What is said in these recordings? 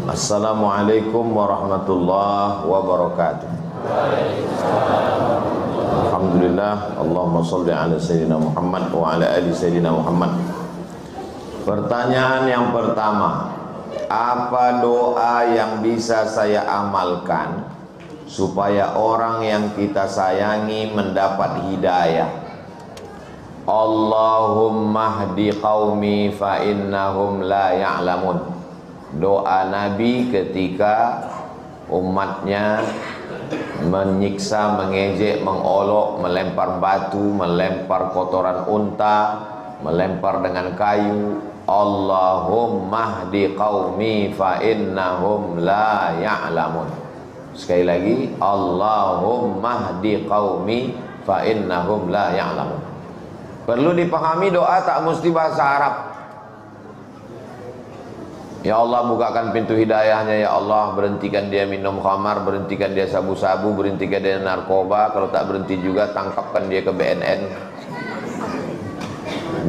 Assalamualaikum warahmatullahi wabarakatuh. Alhamdulillah, Allahumma sholli ala sayyidina Muhammad wa ala ali sayyidina Muhammad. Pertanyaan yang pertama, apa doa yang bisa saya amalkan supaya orang yang kita sayangi mendapat hidayah? Allahumma hdi qaumi fa innahum la ya'lamun. Doa Nabi ketika umatnya menyiksa, mengejek, mengolok, melempar batu, melempar kotoran unta, melempar dengan kayu. Allahumma hdi qaumi fa innahum la ya'lamun. Sekali lagi, Allahumma hdi qaumi fa innahum la ya'lamun. Perlu dipahami, doa tak mesti bahasa Arab. Ya Allah, bukakan pintu hidayahnya. Ya Allah, berhentikan dia minum khamar, berhentikan dia sabu-sabu, berhentikan dia narkoba. Kalau tak berhenti juga, tangkapkan dia ke BNN.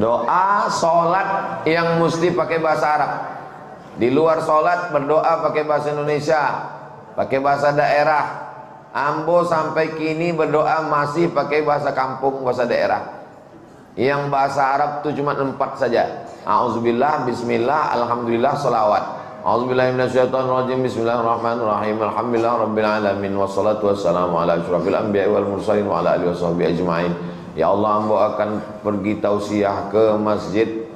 Doa sholat yang mesti pakai bahasa Arab. Di luar sholat berdoa pakai bahasa Indonesia, pakai bahasa daerah. Ambo sampai kini berdoa masih pakai bahasa kampung, bahasa daerah. Yang bahasa Arab itu cuma 4 saja. A'udzubillah, bismillah, alhamdulillah, salawat. A'udzubillahi minasyaitonirrajim, bismillahirrahmanirrahim, alhamdulillah rabbil alamin, wassalatu wassalamu ala asyrafil anbiya'i wal mursalin wa ala alihi washabihi ajma'in. Ya Allah, ambo akan pergi tausiah ke Masjid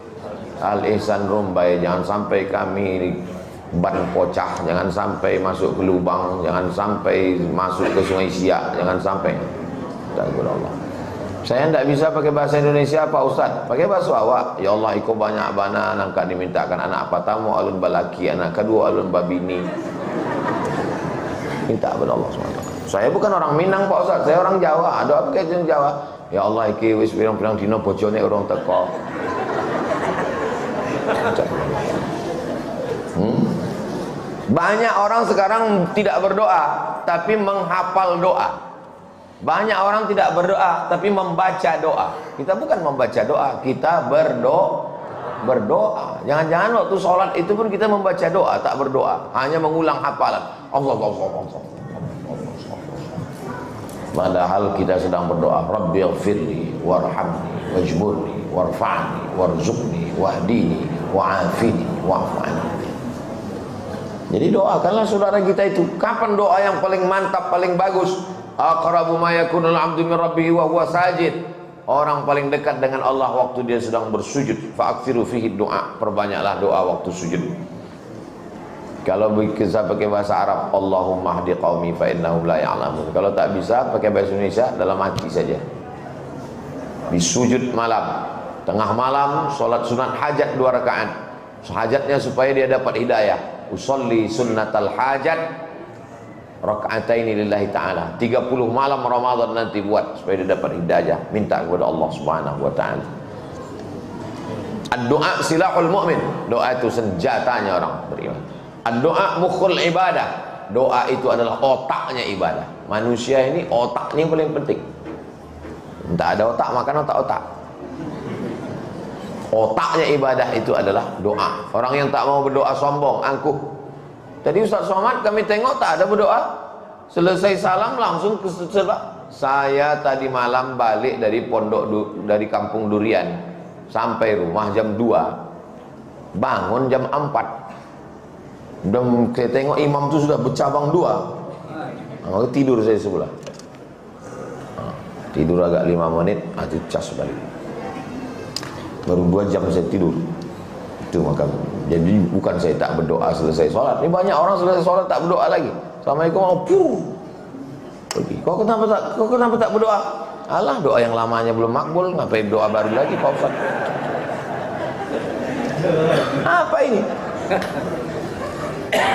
Al-Ihsan Rumbai. Jangan sampai kami ban pocah, jangan sampai masuk ke lubang, jangan sampai masuk ke Sungai Siak, jangan sampai. Takut Allah. Saya tidak bisa pakai bahasa Indonesia, Pak Ustaz. Pakai bahasa awak. Ya Allah, iko banyak bana nangka dimintakan anak pertama alun balaki, anak kedua alun babini. Minta kepada Allah SWT. Saya bukan orang Minang, Pak Ustaz. Saya orang Jawa. Ada apa kaitan Jawa? Ya Allah, iki wis pirang-pirang dina bojone orang teko. Banyak orang sekarang tidak berdoa tapi menghafal doa. Banyak orang tidak berdoa tapi membaca doa. Kita bukan membaca doa, kita berdoa. Jangan-jangan waktu sholat itu pun kita membaca doa, tak berdoa, hanya mengulang hafalan. Allah. Padahal kita sedang berdoa, Rabbighfirli warhamni wajburni warfa'ni warzuqni wahdini wa'afini wa'fu anni. Jadi doakanlah saudara kita itu. Kapan doa yang paling mantap, paling bagus? Aqrabu ma yakunul 'abdu min rabbih wa huwa sajid. Orang paling dekat dengan Allah waktu dia sedang bersujud. Fa'akthiru fihi doa. Perbanyaklah doa waktu sujud. Kalau bisa pakai bahasa Arab, Allahumma hdi qaumi fa innahum la ya'lamun. Kalau tak bisa pakai bahasa Indonesia, dalam hati saja. Di sujud malam, tengah malam, solat sunat hajat 2 rakaat. Hajatnya supaya dia dapat hidayah. Usolli sunnatal hajat raka'ataini lillahi ta'ala. 30 malam Ramadan nanti buat supaya dia dapat hidayah. Minta kepada Allah Subhanahu wa ta'ala. Ad-doa silahul mu'min. Doa itu senjatanya orang beriman. Ad-doa mukhul ibadah. Doa itu adalah otaknya ibadah. Manusia ini otaknya yang paling penting. Tak ada otak, makan otak-otak. Otaknya ibadah itu adalah doa. Orang yang tak mau berdoa sombong, angkuh. Tadi Ustaz Somad kami tengok tak ada berdoa. Selesai salam langsung ke setelah. Saya tadi malam balik dari dari kampung Durian. Sampai rumah jam 2. Bangun jam 4. Dan saya tengok imam tu sudah bercabang 2. Tidur saya sebelah. Tidur agak 5 menit, itu cas balik. Baru 2 jam saya tidur. Itu maka. Jadi bukan saya tak berdoa selesai sholat. Ini banyak orang selesai sholat tak berdoa lagi. Assalamualaikum pergi. Kau kenapa tak berdoa? Alah, doa yang lamanya belum makbul, ngapain doa baru lagi Pak Ustaz? Apa ini?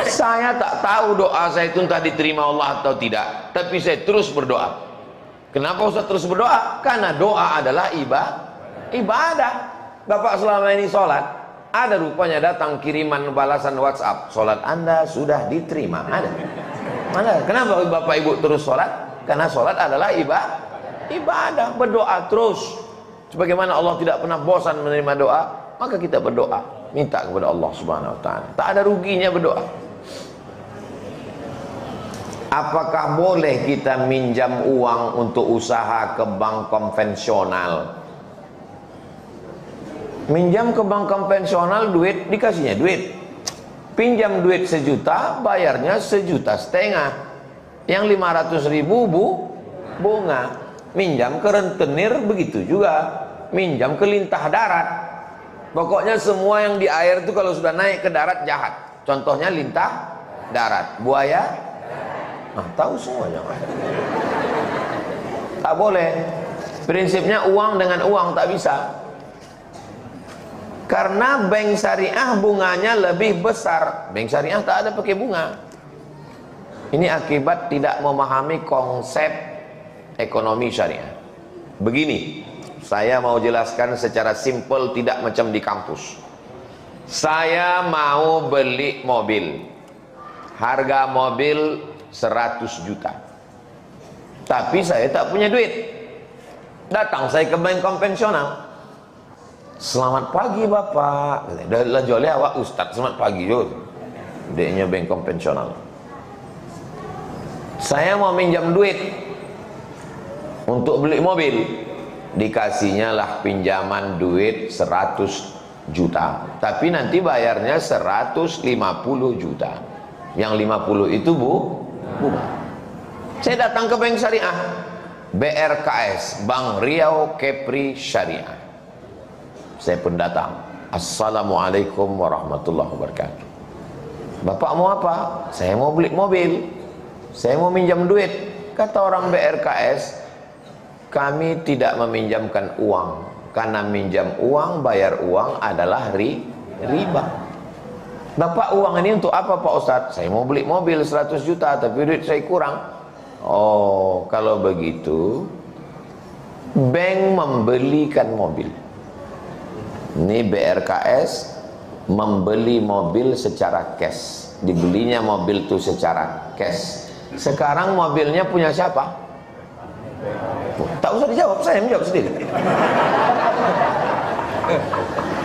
Saya tak tahu doa saya itu entah diterima Allah atau tidak, tapi saya terus berdoa. Kenapa Ustaz terus berdoa? Karena doa adalah ibadah. Bapak selama ini sholat, ada rupanya datang kiriman balasan WhatsApp, sholat Anda sudah diterima. Ada. Mana? Kenapa Bapak Ibu terus sholat? Karena sholat adalah ibadah. Berdoa terus. Sebagaimana Allah tidak pernah bosan menerima doa, maka kita berdoa, minta kepada Allah Subhanahu wa ta'ala. Tak ada ruginya berdoa. Apakah boleh kita minjam uang untuk usaha ke bank konvensional? Minjam ke bank konvensional duit, dikasihnya duit. Pinjam duit 1 juta, bayarnya 1,5 juta. Yang 500.000 bunga. Minjam ke rentenir begitu juga. Minjam ke lintah darat. Pokoknya semua yang di air itu kalau sudah naik ke darat jahat. Contohnya lintah darat, buaya. Nah, tahu semuanya. Tak boleh. Prinsipnya uang dengan uang tak bisa. Karena bank syariah bunganya lebih besar. Bank syariah tak ada pakai bunga. Ini akibat tidak memahami konsep ekonomi syariah. Begini, saya mau jelaskan secara simpel, tidak macam di kampus. Saya mau beli mobil. Harga mobil 100 juta. Tapi saya tak punya duit. Datang saya ke bank konvensional. Selamat pagi Bapak. Dah jualnya awak Ustaz. Selamat pagi Jod. Dia bank konvensional. Saya mau minjam duit untuk beli mobil. Dikasihnya lah pinjaman duit 100 juta. Tapi nanti bayarnya 150 juta. Yang 50 itu bunga. Saya datang ke bank syariah. BRKS, Bank Riau Kepri Syariah. Saya pun datang. Assalamualaikum warahmatullahi wabarakatuh. Bapak mau apa? Saya mau beli mobil. Saya mau minjam duit. Kata orang BRKS, kami tidak meminjamkan uang. Karena minjam uang, bayar uang adalah riba. Bapak, uang ini untuk apa Pak Ustadz? Saya mau beli mobil 100 juta tapi duit saya kurang. Oh, kalau begitu bank membelikan mobil. Ini BRKS membeli mobil secara cash. Dibelinya mobil itu secara cash. Sekarang mobilnya punya siapa? Tak usah dijawab, saya menjawab sendiri.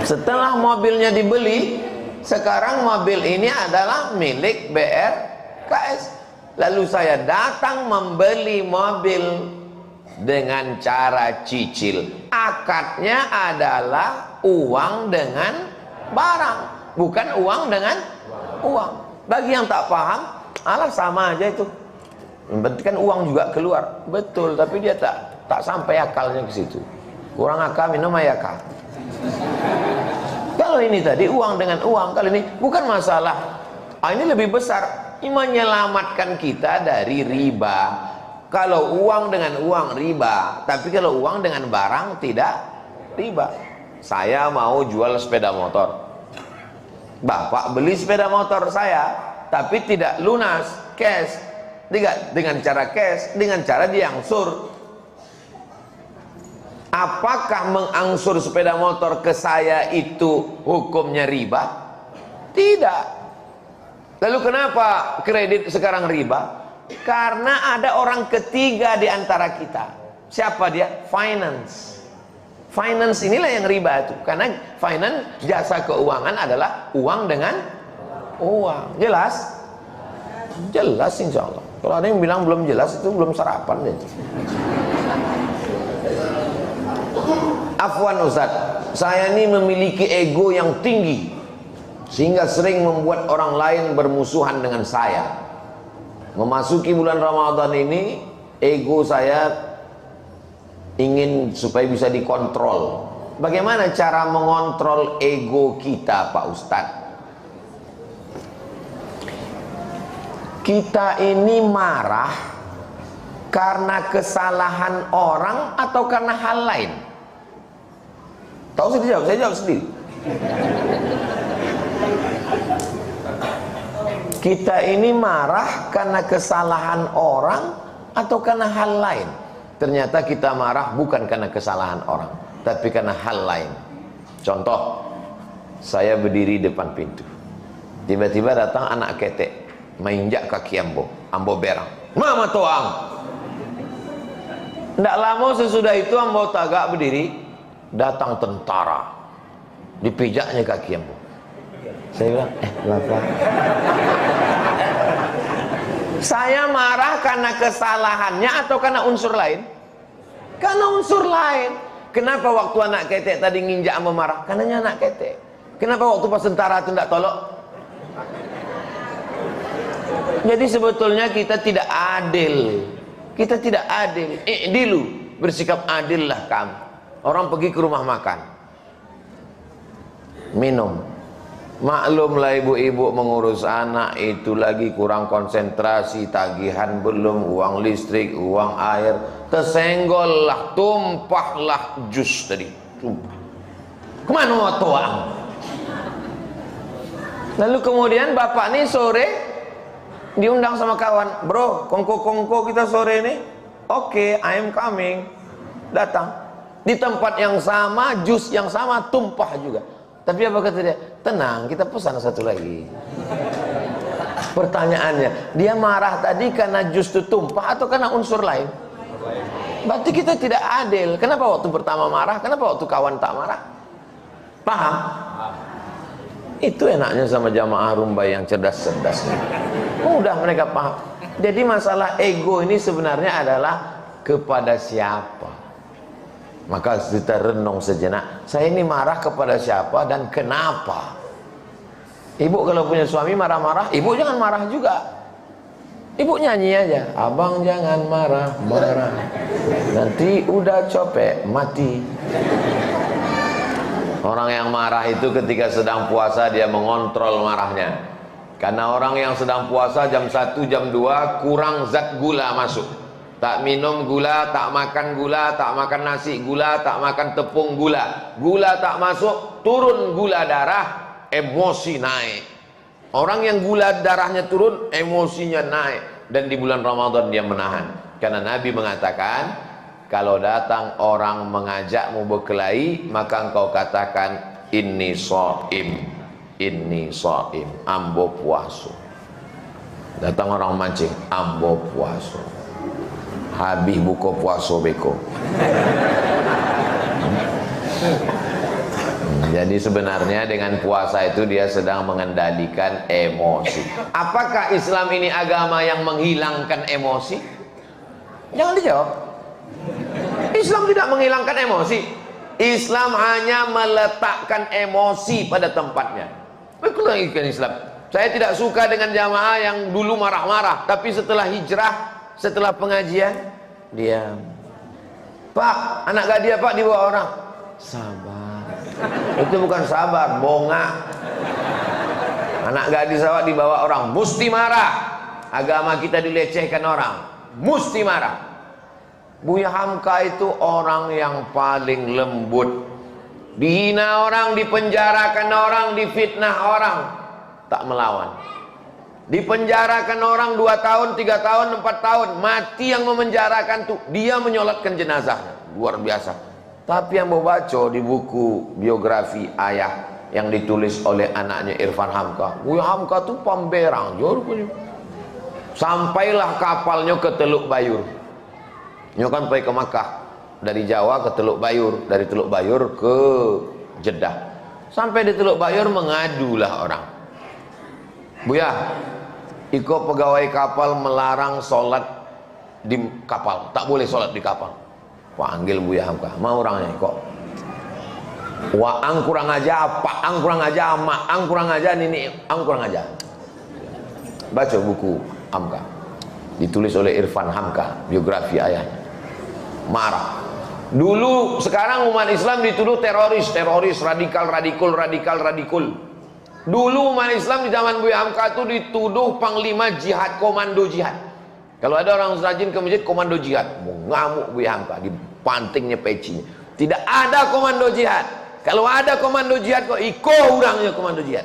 Setelah mobilnya dibeli, sekarang mobil ini adalah milik BRKS. Lalu saya datang membeli mobil dengan cara cicil. Akadnya adalah uang dengan barang, bukan uang dengan uang. Bagi yang tak paham, alah sama aja itu. Berarti kan uang juga keluar. Betul, tapi dia tak sampai akalnya ke situ. Kurang akal minum ayakal. Kalau ini tadi uang dengan uang, kali ini bukan masalah. Ini lebih besar. Ini menyelamatkan kita dari riba. Kalau uang dengan uang riba, tapi kalau uang dengan barang tidak riba. Saya mau jual sepeda motor. Bapak beli sepeda motor saya, tapi tidak lunas, cash. Tidak dengan cara cash, dengan cara diangsur. Apakah mengangsur sepeda motor ke saya itu hukumnya riba? Tidak. Lalu kenapa kredit sekarang riba? Karena ada orang ketiga di antara kita. Siapa dia? Finance. Finance inilah yang riba itu. Karena finance, jasa keuangan adalah uang dengan uang. Jelas? Jelas insya Allah. Kalau ada yang bilang belum jelas, itu belum sarapan deh. Afwan Ustaz, saya ini memiliki ego yang tinggi sehingga sering membuat orang lain bermusuhan dengan saya. Memasuki bulan Ramadan ini, ego saya ingin supaya bisa dikontrol. Bagaimana cara mengontrol ego kita, Pak Ustadz? Kita ini marah karena kesalahan orang atau karena hal lain? Tahu saya jawab, saya jawab sendiri. Kita ini marah karena kesalahan orang atau karena hal lain? Ternyata kita marah bukan karena kesalahan orang, tapi karena hal lain. Contoh, saya berdiri depan pintu, tiba-tiba datang anak ketek, mainjak kaki ambo berang, mama toang. Tidak lama sesudah itu ambo tagak berdiri, datang tentara, dipijaknya kaki ambo. Saya bilang, Bapak, Saya marah karena kesalahannya atau karena unsur lain? Karena unsur lain. Kenapa waktu anak ketek tadi nginjak memarah? Karena anak ketek. Kenapa waktu pas tentara itu tidak tolok? Jadi sebetulnya kita tidak adil. Kita tidak adil. I'dilu, bersikap adillah kamu. Orang pergi ke rumah makan, minum. Maklumlah ibu-ibu mengurus anak itu lagi kurang konsentrasi, tagihan belum, uang listrik, uang air, tersenggol lah, tumpahlah jus tadi. Kemana mau tuang? Lalu kemudian bapak nih sore diundang sama kawan, bro, kongko-kongko kita sore ini. Oke, I am coming. Datang di tempat yang sama, jus yang sama, tumpah juga. Tapi apa kata dia? Tenang, kita pesan satu lagi. Pertanyaannya, dia marah tadi karena jus itu tumpah atau karena unsur lain? Berarti kita tidak adil. Kenapa waktu pertama marah? Kenapa waktu kawan tak marah? Paham? Itu enaknya sama jamaah rumbai yang cerdas-cerdas. Mudah mereka paham. Jadi masalah ego ini sebenarnya adalah kepada siapa? Maka kita renung sejenak, saya ini marah kepada siapa dan kenapa? Ibu kalau punya suami marah-marah, ibu jangan marah juga. Ibu nyanyi aja, abang jangan marah-marah, nanti udah capek mati. Orang yang marah itu ketika sedang puasa dia mengontrol marahnya. Karena orang yang sedang puasa jam 1, jam 2 kurang zat gula masuk. Tak minum gula, tak makan gula, tak makan nasi gula, tak makan tepung gula. Gula tak masuk, turun gula darah, emosi naik. Orang yang gula darahnya turun, emosinya naik. Dan di bulan Ramadan dia menahan. Karena Nabi mengatakan, kalau datang orang mengajakmu berkelahi, maka engkau katakan, inni shaim, inni shaim, ambo puaso. Datang orang mancing, ambo puaso. Habis buka puasa beko. Jadi sebenarnya dengan puasa itu dia sedang mengendalikan emosi. Apakah Islam ini agama yang menghilangkan emosi? Jangan dijawab. Islam tidak menghilangkan emosi. Islam hanya meletakkan emosi pada tempatnya. Itulah Islam. Saya tidak suka dengan jamaah yang dulu marah-marah, tapi setelah hijrah, setelah pengajian, diam. Pak, anak gadia pak dibawa orang. Sabar. Itu bukan sabar, bongak. Anak gadis awak dibawa orang, mesti marah. Agama kita dilecehkan orang, mesti marah. Buya Hamka itu orang yang paling lembut. Dihina orang, dipenjarakan orang, difitnah orang, tak melawan. Dipenjarakan orang 2 tahun, 3 tahun, 4 tahun, mati yang memenjarakan tuh, dia menyolatkan jenazahnya, luar biasa. Tapi yang mau baca di buku biografi ayah yang ditulis oleh anaknya Irfan Hamka, Buya Hamka tuh pamberang, jauh punya. Sampailah kapalnya ke Teluk Bayur. Nyo kan pergi ke Makkah, dari Jawa ke Teluk Bayur, dari Teluk Bayur ke Jeddah. Sampai di Teluk Bayur mengadulah orang. Buya, ikut pegawai kapal melarang sholat di kapal, tak boleh sholat di kapal. Panggil Buya Hamka, mau orangnya kok. Waang kurang aja, paang kurang aja, maang kurang aja, nini ang kurang aja. Baca buku Hamka, ditulis oleh Irfan Hamka, biografi ayahnya. Marah. Dulu, sekarang umat Islam dituduh teroris, radikal. Dulu umat Islam di zaman Buya Hamka itu dituduh panglima jihad, komando jihad. Kalau ada orang rajin ke masjid, komando jihad. Mau ngamuk Buya Hamka, dipantingnya pecinya. Tidak ada komando jihad. Kalau ada komando jihad kok ikut orangnya komando jihad.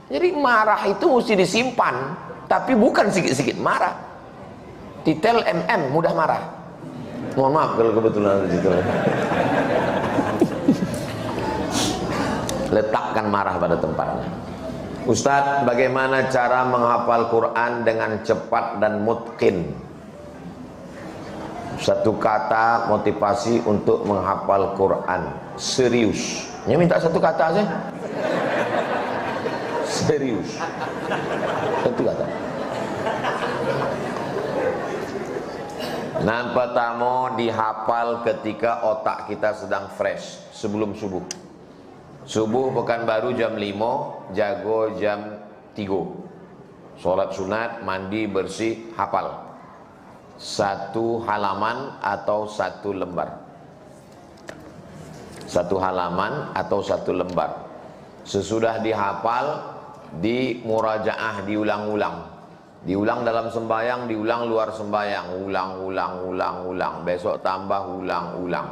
Jadi marah itu mesti disimpan, tapi bukan sikit-sikit marah. Titel MM mudah marah. Mohon maaf kalau kebetulan di situ. Letakkan marah pada tempatnya. Ustadz, bagaimana cara menghafal Quran dengan cepat dan mutqin? Satu kata motivasi untuk menghafal Quran. Serius. Ini minta satu kata saja. Serius. Satu kata. Nah, pertama dihafal ketika otak kita sedang fresh sebelum subuh. Subuh Pekanbaru jam 5, jago jam 3. Sholat sunat, mandi, bersih, hafal. 1 halaman atau 1 lembar. 1 halaman atau 1 lembar. Sesudah dihafal, di murajaah, diulang-ulang. Diulang dalam sembahyang, diulang luar sembahyang, ulang. Besok tambah ulang.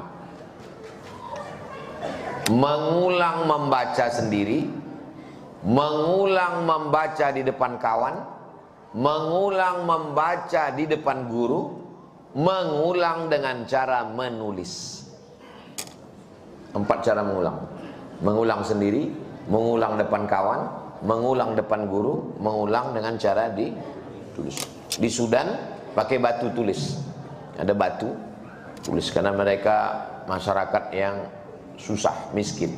Mengulang membaca sendiri, mengulang membaca di depan kawan, mengulang membaca di depan guru, mengulang dengan cara menulis. 4 cara mengulang. Mengulang sendiri, mengulang depan kawan, mengulang depan guru, mengulang dengan cara ditulis. Di Sudan pakai batu tulis. Ada batu tulis karena mereka masyarakat yang susah, miskin.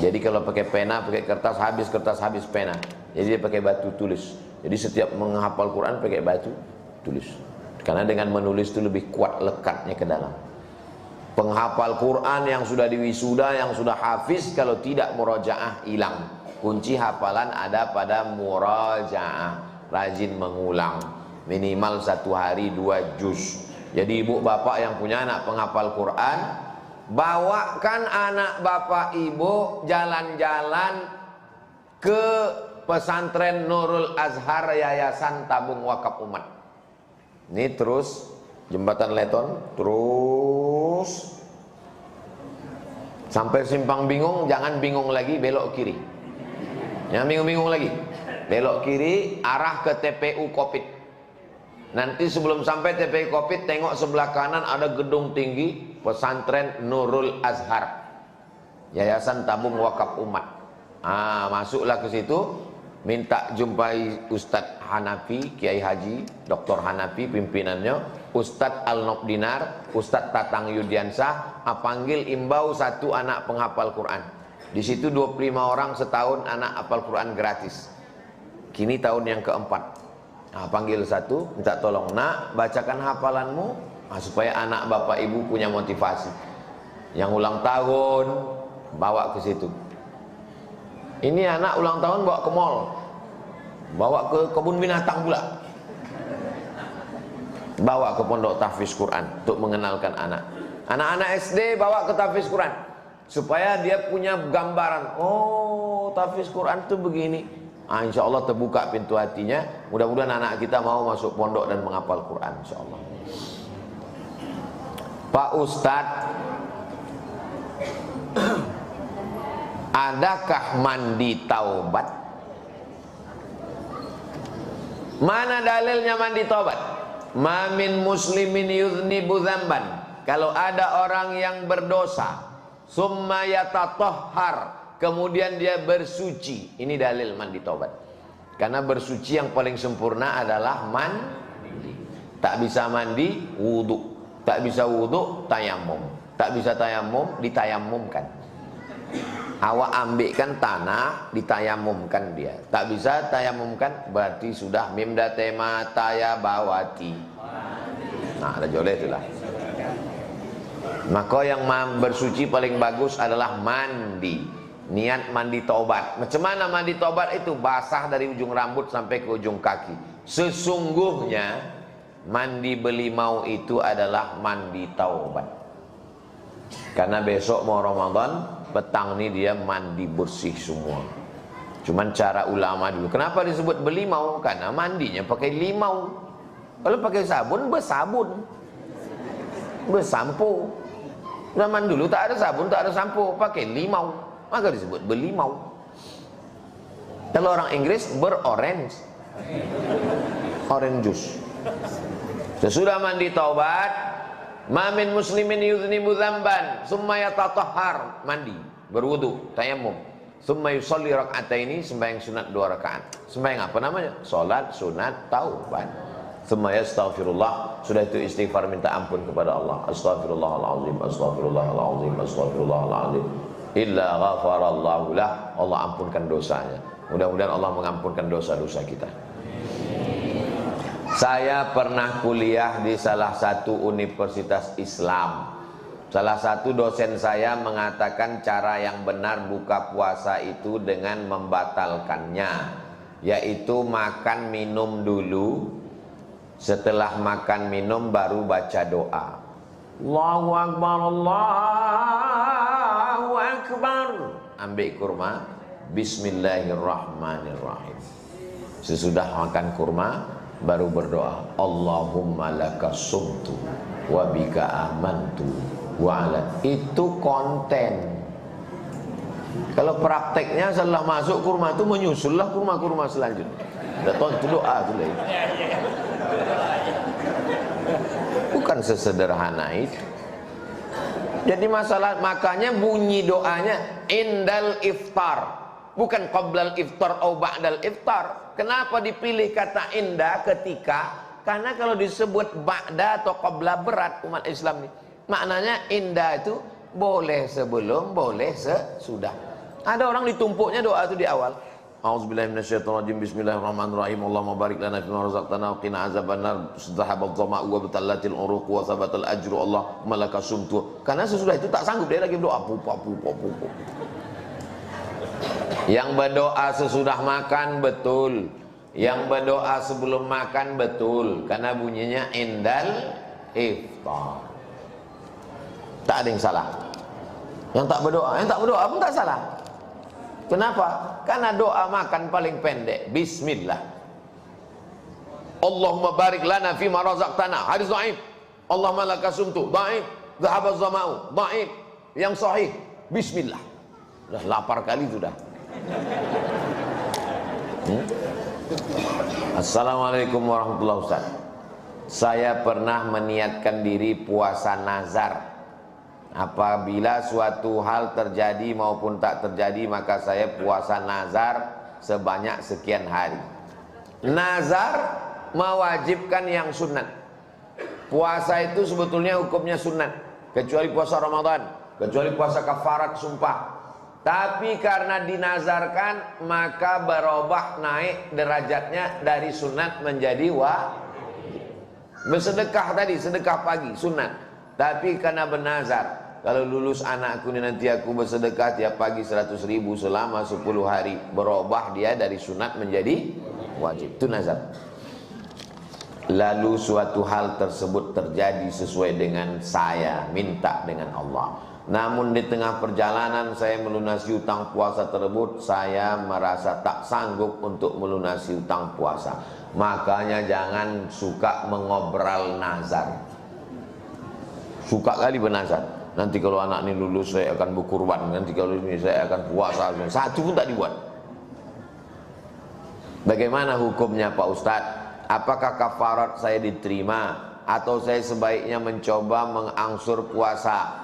Jadi kalau pakai pena, pakai kertas habis pena. Jadi dia pakai batu tulis. Jadi setiap menghafal Quran pakai batu tulis. Karena dengan menulis itu lebih kuat lekatnya ke dalam. Penghafal Quran yang sudah diwisuda, yang sudah hafiz, kalau tidak murojaah hilang. Kunci hafalan ada pada murojaah. Rajin mengulang. Minimal 1 hari 2 juz. Jadi ibu bapak yang punya anak penghafal Quran, bawakan anak bapak ibu jalan-jalan ke pesantren Nurul Azhar Yayasan Tabung Wakaf Umat. Ini terus Jembatan Leton, terus sampai Simpang Bingung, jangan bingung lagi, belok kiri. Jangan bingung-bingung lagi, belok kiri arah ke TPU Kopit. Nanti sebelum sampai TPU Kopit, tengok sebelah kanan ada gedung tinggi pesantren Nurul Azhar Yayasan Tabung Wakaf Umat. Masuklah ke situ, minta jumpai Ustadz Hanafi, Kiai Haji Dr. Hanafi pimpinannya, Ustadz Al-Nokdinar, Ustadz Tatang Yudiansah, panggil imbau 1 anak penghafal Quran. Di situ 25 orang setahun anak hafal Quran gratis. Kini tahun yang keempat. Panggil 1, minta tolong, nak bacakan hafalanmu, supaya anak bapak ibu punya motivasi. Yang ulang tahun bawa ke situ. Ini anak ulang tahun bawa ke mall, bawa ke kebun binatang pula, bawa ke pondok tahfiz Quran untuk mengenalkan anak. Anak-anak SD bawa ke tahfiz Quran supaya dia punya gambaran. Oh, tahfiz Quran itu begini. Insya Allah terbuka pintu hatinya. Mudah-mudahan anak kita mau masuk pondok dan menghafal Quran, insya Allah. Pak Ustadz, adakah mandi taubat? Mana dalilnya mandi taubat? Ma min muslimin yudhnibu dzamban. Kalau ada orang yang berdosa, summa yatatahhar, kemudian dia bersuci. Ini dalil mandi taubat. Karena bersuci yang paling sempurna adalah mandi. Tak bisa mandi, wudu. Tak bisa wudu, tayamum. Tak bisa tayamum, ditayamumkan. Awak ambilkan tanah, ditayamumkan dia. Tak bisa tayamumkan, berarti sudah mimda tema tayabawati. Ada joleh itulah. Maka yang bersuci paling bagus adalah mandi. Niat mandi taubat. Macam mana mandi taubat itu? Basah dari ujung rambut sampai ke ujung kaki. Sesungguhnya mandi belimau itu adalah mandi taubat. Karena besok mau Ramadan, petang ini dia mandi bersih semua. Cuman cara ulama dulu. Kenapa disebut belimau? Karena mandinya pakai limau. Kalau pakai sabun, bersabun, bersampo. Zaman dulu tak ada sabun, tak ada sampo, pakai limau, maka disebut belimau. Kalau orang Inggris berorange, orange juice. Sesudah mandi taubat, ma min muslimin yudhnibu dzamban, summa yatatahhar, mandi, berwudu, tayamum, summa yusalli rak'ataini, sembahyang sunat 2 rakaat. Sembahyang apa namanya? Salat sunat taubat. Summa yastaghfirullah, sudah itu istighfar minta ampun kepada Allah. Astaghfirullahalazim, astaghfirullahalazim, astaghfirullahalazim. Illa ghafarallahu lah, Allah ampunkan dosanya. Mudah-mudahan Allah mengampunkan dosa-dosa kita. Saya pernah kuliah di salah satu universitas Islam. Salah satu dosen saya mengatakan cara yang benar buka puasa itu dengan membatalkannya, yaitu makan minum dulu. Setelah makan minum baru baca doa. Allahu Akbar, Allahu Akbar. Ambil kurma, Bismillahirrahmanirrahim. Sesudah makan kurma baru berdoa, Allahumma laka sumtu wa bika amantu wa ala. Itu konten. Kalau prakteknya setelah masuk kurma itu menyusullah kurma-kurma selanjutnya. Udah tahu itu doa itu lah. Bukan sesederhana itu. Jadi masalah, makanya bunyi doanya indal iftar, bukan qablal iftar atau ba'dal iftar. Kenapa dipilih kata inda ketika? Karena kalau disebut ba'da atau qabla berat umat Islam ini. Maknanya inda itu boleh sebelum, boleh sesudah. Ada orang ditumpuknya doa itu di awal. A'udzubillahi minasyaitonirrajim. Bismillahirrahmanirrahim. Allahumma barik lana fima razaqtana wa qina azabannar. Zahabadh dhama'u wa batallatil uruq wa thabatal ajru. Allahumma laka sumtu. Karena sesudah itu tak sanggup, dia lagi berdoa pupa. Yang berdoa sesudah makan betul, yang berdoa sebelum makan betul, karena bunyinya indal iftar. Tak ada yang salah. Yang tak berdoa pun tak salah. Kenapa? Karena doa makan paling pendek, bismillah. Allahumma barik lana fima razaqtana, hadis dhaif. Allahumma laka sumtu, dhaif. Dhahabadh dhama'u, dhaif. Yang sahih, bismillah. Sudah lapar kali sudah. Assalamualaikum warahmatullahi wabarakatuh. Saya pernah meniatkan diri puasa nazar. Apabila suatu hal terjadi maupun tak terjadi, maka saya puasa nazar sebanyak sekian hari. Nazar mewajibkan yang sunat. Puasa itu sebetulnya hukumnya sunat, kecuali puasa Ramadan, kecuali puasa kafarat sumpah. Tapi karena dinazarkan, maka berubah naik derajatnya dari sunat menjadi wajib. Bersedekah tadi, sedekah pagi sunat. Tapi karena bernazar, kalau lulus anakku ini nanti aku bersedekah tiap pagi 100.000 selama 10 hari, berubah dia dari sunat menjadi wajib. Itu nazar. Lalu suatu hal tersebut terjadi sesuai dengan saya minta dengan Allah. Namun di tengah perjalanan saya melunasi hutang puasa tersebut, saya merasa tak sanggup untuk melunasi hutang puasa. Makanya jangan suka mengobrol nazar. Suka kali bernazar. Nanti kalau anak ini lulus saya akan berkurban, nanti kalau ini saya akan puasa. Satu pun tak dibuat. Bagaimana hukumnya Pak Ustadz? Apakah kafarat saya diterima atau saya sebaiknya mencoba mengangsur puasa?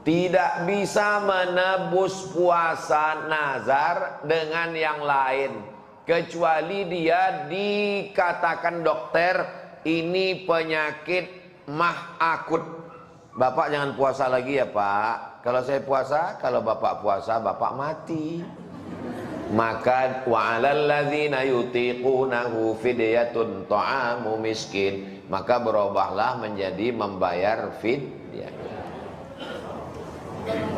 Tidak bisa menebus puasa nazar dengan yang lain, kecuali dia dikatakan dokter ini penyakit mah akut. Bapak jangan puasa lagi ya Pak. Kalau saya puasa, kalau Bapak puasa, Bapak mati. Maka wa'alal ladzina yutiqunahu fidyatun ta'amu miskin. Maka berubahlah menjadi membayar fidyah.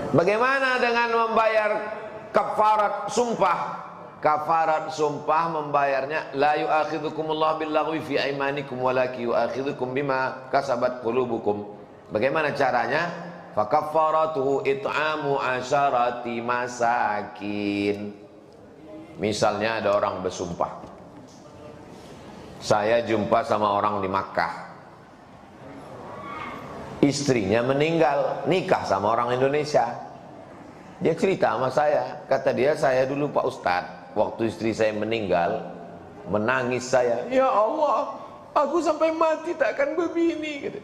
Bagaimana dengan membayar kafarat sumpah? Kafarat sumpah membayarnya la yu'akhidhukumullahu billaghwi fi aymanikum walakin yu'akhidhukum bima kasabat qulubukum. Bagaimana caranya? Fakaffaratuhu it'amu asyarati masakin. Misalnya ada orang bersumpah, saya jumpa sama orang di Makkah, istrinya meninggal, nikah sama orang Indonesia. Dia cerita sama saya, kata dia, saya dulu Pak Ustadz, waktu istri saya meninggal, menangis saya, ya Allah, aku sampai mati tak akan berbini gitu.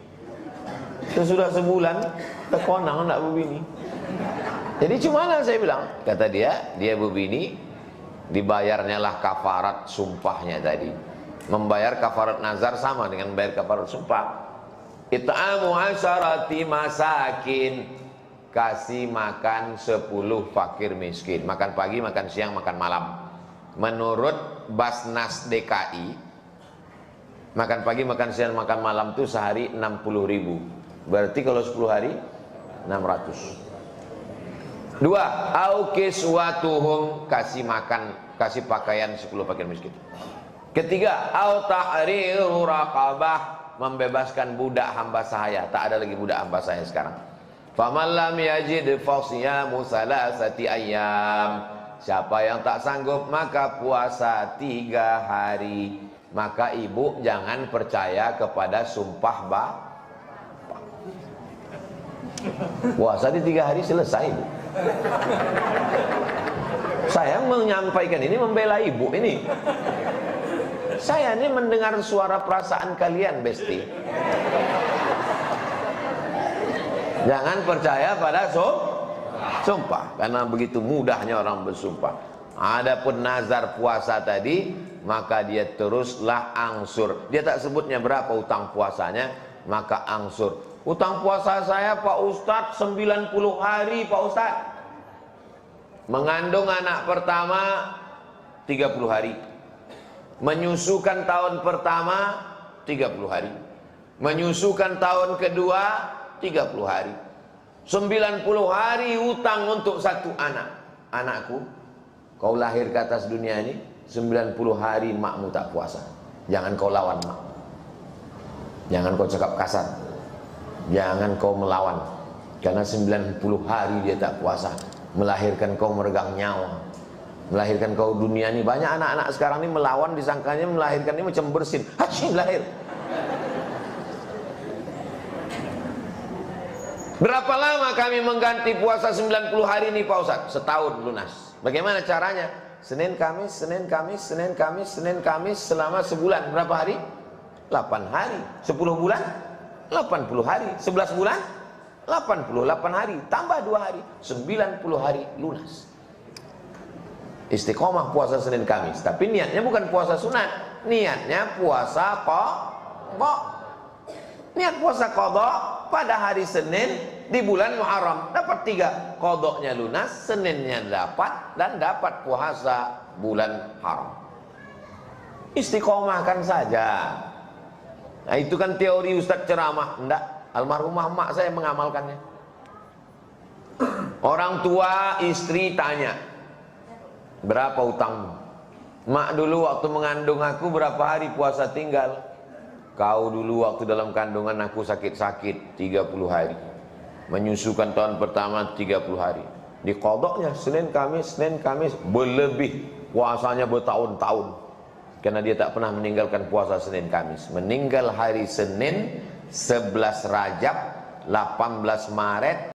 Sesudah sebulan terkonang nak berbini. Jadi cumana saya bilang, kata dia berbini, dibayarnya lah kafarat sumpahnya tadi. Membayar kafarat nazar sama dengan bayar kafarat sumpah. It'amu asyarati masakin, kasih makan 10 fakir miskin, makan pagi, makan siang, makan malam. Menurut Basnas DKI, Makan pagi, makan siang, makan malam tuh sehari 60.000. Berarti kalau 10 hari 600. Dua, au kiswatuhum, kasih makan, kasih pakaian 10 pakaian miskin. Ketiga, au tahriru raqabah, membebaskan budak hamba sahaya. Tak ada lagi budak hamba sahaya sekarang. Faman lam yajid fasiyamu salasati ayyam. Siapa yang tak sanggup maka puasa 3 hari. Maka ibu jangan percaya kepada sumpah bapak. Puasa di 3 hari selesai, Bu. Saya menyampaikan ini membela ibu ini. Saya ini mendengar suara perasaan kalian, Besti. Jangan percaya pada sumpah, karena begitu mudahnya orang bersumpah. Adapun nazar puasa tadi, maka dia teruslah angsur. Dia tak sebutnya berapa utang puasanya, maka angsur. Utang puasa saya Pak Ustadz 90 hari Pak Ustadz. Mengandung anak pertama 30 hari. Menyusukan tahun pertama 30 hari. Menyusukan tahun kedua 30 hari. 90 hari utang untuk satu anak. Anakku, kau lahir ke atas dunia ini 90 hari makmu tak puasa. Jangan kau lawan mak. Jangan kau cakap kasar. Jangan kau melawan. Karena 90 hari dia tak puasa, melahirkan kau meregang nyawa, melahirkan kau dunia ini. Banyak anak-anak sekarang ini melawan, disangkanya melahirkan ini macam bersin. Hashim lahir. Berapa lama kami mengganti puasa 90 hari ini Pak Ustaz? Setahun lunas. Bagaimana caranya? Senin Kamis, Senin Kamis, Senin Kamis, Senin Kamis selama sebulan. Berapa hari? 8 hari. 10 bulan? 80 hari. 11 bulan? 88 hari. Tambah 2 hari. 90 hari lunas. Istiqomah puasa Senin Kamis. Tapi niatnya bukan puasa sunat. Niatnya puasa qadha. Niat puasa qadha pada hari Senin di bulan Muharram. Dapat 3. Qadhanya lunas, Seninnya dapat, dan dapat puasa bulan haram. Istiqomahkan saja. Nah, itu kan teori Ustadz ceramah. Enggak, almarhumah mak saya mengamalkannya. Orang tua istri tanya, berapa utangmu? Mak dulu waktu mengandung aku berapa hari puasa tinggal? Kau dulu waktu dalam kandungan aku sakit-sakit 30 hari. Menyusukan tahun pertama 30 hari. Di qadhanya Senin Kamis, Senin Kamis, berlebih puasanya bertahun-tahun. Karena dia tak pernah meninggalkan puasa Senin Kamis. Meninggal hari Senin 11 Rajab 18 Maret,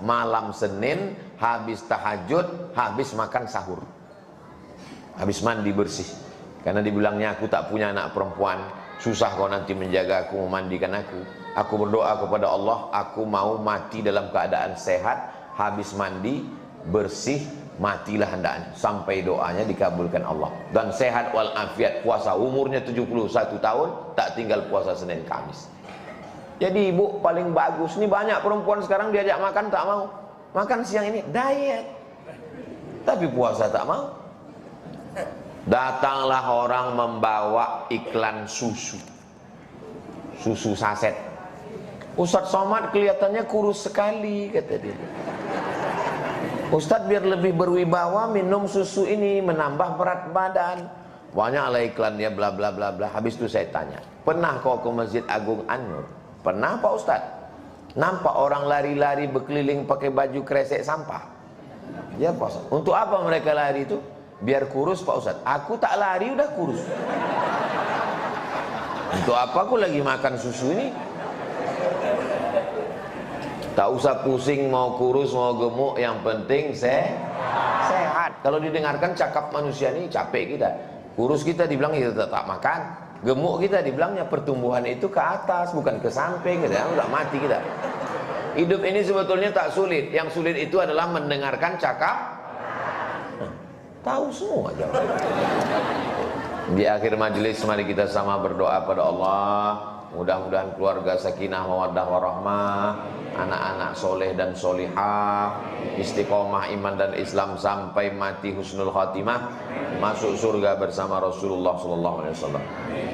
malam Senin, habis tahajud, habis makan sahur, habis mandi bersih. Karena dibilangnya aku tak punya anak perempuan, susah kau nanti menjaga aku, memandikan aku. Aku berdoa kepada Allah, aku mau mati dalam keadaan sehat, habis mandi bersih, matilah hendaknya, sampai doanya dikabulkan Allah. Dan sehat walafiat, puasa umurnya 71 tahun, tak tinggal puasa Senin Kamis. Jadi ibu paling bagus. Ini banyak perempuan sekarang diajak makan tak mau. Makan siang ini diet, tapi puasa tak mau. Datanglah orang membawa iklan susu saset. Ustadz Somad kelihatannya kurus sekali, kata dia. Ustadz biar lebih berwibawa minum susu ini, menambah berat badan. Banyaklah iklannya, bla bla bla bla. Habis itu saya tanya, pernah kau ke Masjid Agung An-Nur? Pernah Pak Ustadz. Nampak orang lari-lari berkeliling pakai baju kresek sampah? Ya Pak Ustadz. Untuk apa mereka lari itu? Biar kurus Pak Ustadz. Aku tak lari udah kurus. Untuk apa aku lagi makan susu ini? Tak usah pusing mau kurus mau gemuk, yang penting sehat. Kalau didengarkan cakap manusia ini capek kita. Kurus kita dibilang kita tak makan, gemuk kita dibilangnya pertumbuhan itu ke atas bukan ke samping, kita udah mati kita. Hidup ini sebetulnya tak sulit. Yang sulit itu adalah mendengarkan cakap. Tahu semua jawabannya. Di akhir majelis mari kita sama berdoa pada Allah. Mudah-mudahan keluarga sakinah mawaddah warahmah, anak-anak soleh dan solihah, istiqomah iman dan Islam sampai mati husnul khatimah, masuk surga bersama Rasulullah sallallahu alaihi wasallam.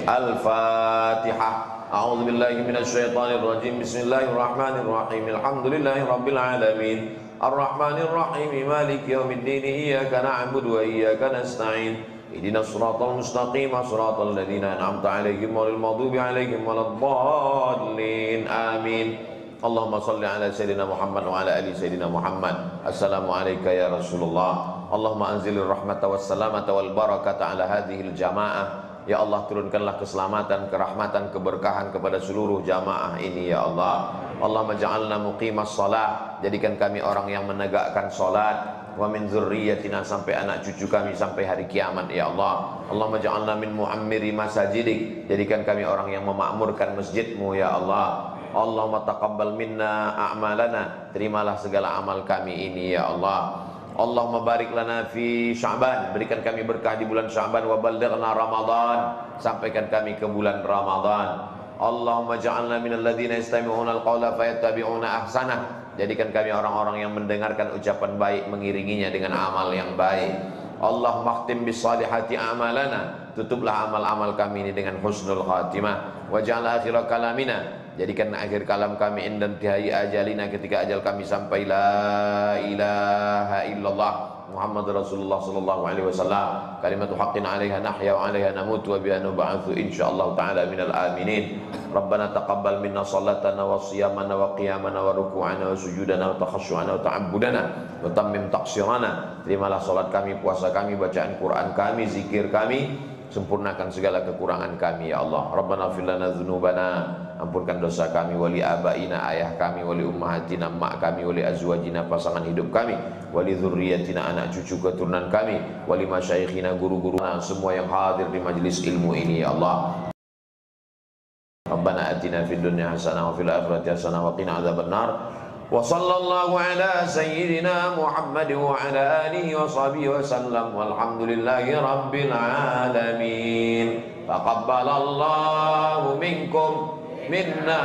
Al-Fatihah. A'udzu billahi minasy syaithanir rajim. Bismillahirrahmanirrahim. Alhamdulillahirabbil alamin. Arrahmanir rahim. Maliki yaumiddin. Iyyaka na'budu wa iyyaka nasta'in. Ihdinas siratal mustaqim. Siratal ladzina an'amta 'alaihim ghairil maghdubi 'alaihim waladdallin. Amin. Allahumma salli ala sayyidina Muhammad wa ala ali sayyidina Muhammad. Assalamu alayka ya Rasulullah. Allahumma anzilir rahmata was salamata wal barakata ala hadhil jamaah. Ya Allah, turunkanlah keselamatan, kerahmatan, keberkahan kepada seluruh jamaah ini ya Allah. Allahumma ja'alna muqimas shalah, jadikan kami orang yang menegakkan salat, wa min dzurriyyatina, sampai anak cucu kami sampai hari kiamat ya Allah. Allahumma ja'alna min muammiri masajidik, jadikan kami orang yang memakmurkan masjidmu ya Allah. Allahumma taqabbal minna a'malana, terimalah segala amal kami ini ya Allah. Allahumma barik lana fi Sya'ban, berikan kami berkah di bulan Sya'ban, wa ballighna Ramadan, sampaikan kami ke bulan Ramadan. Allahumma ja'alna minal ladzina yastami'una al-qawla fayattabi'una ahsanah, jadikan kami orang-orang yang mendengarkan ucapan baik mengiringinya dengan amal yang baik. Allahumma khtim bis salihati a'malana, tutuplah amal-amal kami ini dengan husnul khatimah. Wa ja'al akhir kalamina, jadikan akhir kalam kami indan tihai ajalina, ketika ajal kami sampai, la ilaha illallah Muhammad Rasulullah sallallahu alaihi wasallam, kalimatu haqqin 'alaiha nahya wa 'alaiha namutu wa biha nub'atsu insyaallah ta'ala minal aminin. Rabbana taqabbal minna salatana wa siyamana wa qiyamana wa ruku'ana wa sujudana wa takhasyu'ana wa ta'abbudana wa tammim taqsirana. Terimalah salat kami, puasa kami, bacaan Quran kami, zikir kami, sempurnakan segala kekurangan kami ya Allah. Rabbana fir lana dzunubana, ampunkan dosa kami, wali abaina, ayah kami, wali ummahatina, mak kami, wali azwajina, pasangan hidup kami, wali dzurriyyatina, anak cucu keturunan kami, wali masyayikhina, guru-guru, semua yang hadir di majelis ilmu ini ya Allah. Rabbana atina fid dunya hasanah wa fil akhirati hasanah wa qina adzabannar. Wa sallallahu ala sayyidina Muhammad wa ala alihi wa sahbihi wa sallam, walhamdulillahi rabbil alamin. Taqabbalallahu minkum minna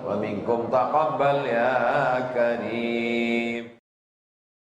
wa minkum taqabbal ya karim.